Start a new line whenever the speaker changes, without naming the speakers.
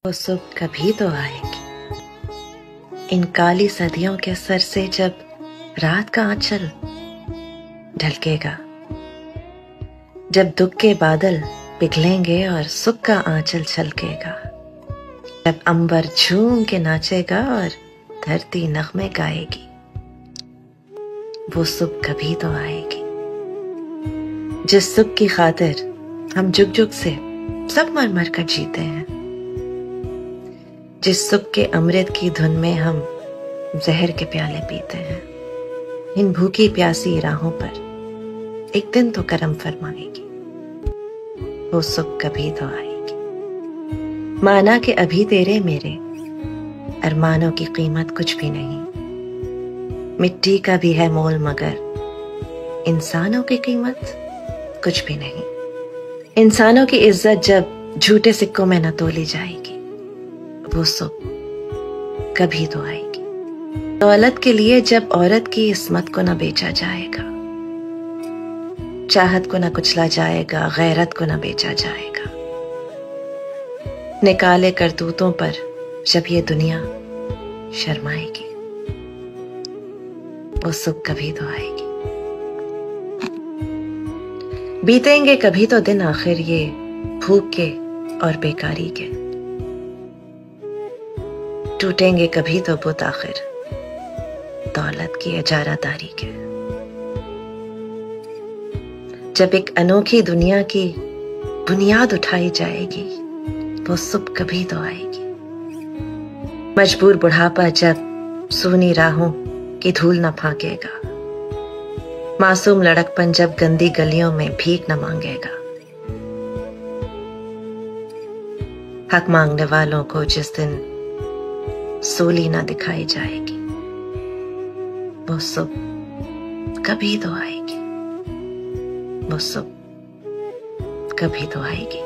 वो सुबह कभी तो आएगी। इन काली सदियों के सर से जब रात का आंचल ढलकेगा, जब दुख के बादल पिघलेंगे और सुख का आंचल छलकेगा, जब अंबर झूम के नाचेगा और धरती नगमे गाएगी, वो सुबह कभी तो आएगी। जिस सुख की खातिर हम जुग जुग से सब मर मर कर जीते हैं, जिस सुख के अमृत की धुन में हम जहर के प्याले पीते हैं, इन भूखी प्यासी राहों पर एक दिन तो करम फरमाएगी, वो सुख कभी तो आएगी। माना कि अभी तेरे मेरे अरमानों की कीमत कुछ भी नहीं, मिट्टी का भी है मोल मगर इंसानों की कीमत कुछ भी नहीं। इंसानों की इज्जत जब झूठे सिक्कों में न तोली जाएगी, वो सुबह कभी तो आएगी। दौलत के लिए जब औरत की इस्मत को न बेचा जाएगा, चाहत को न कुचला जाएगा, गैरत को न बेचा जाएगा, निकाले करतूतों पर जब ये दुनिया शर्माएगी, वो सुबह कभी तो आएगी। बीतेंगे कभी तो दिन आखिर ये भूख के और बेकारी के, टूटेंगे कभी तो बुत आखिर दौलत की इजारादारी के। जब एक अनोखी दुनिया की बुनियाद उठाई जाएगी, वो सुबह कभी तो आएगी। मजबूर बुढ़ापा जब सूनी राहों की धूल न फाकेगा, मासूम लड़कपन जब गंदी गलियों में भीख न मांगेगा, हक मांगने वालों को जिस दिन सूली न दिखाई जाएगी, वो सुबह कभी तो आएगी, वो सुबह कभी तो आएगी।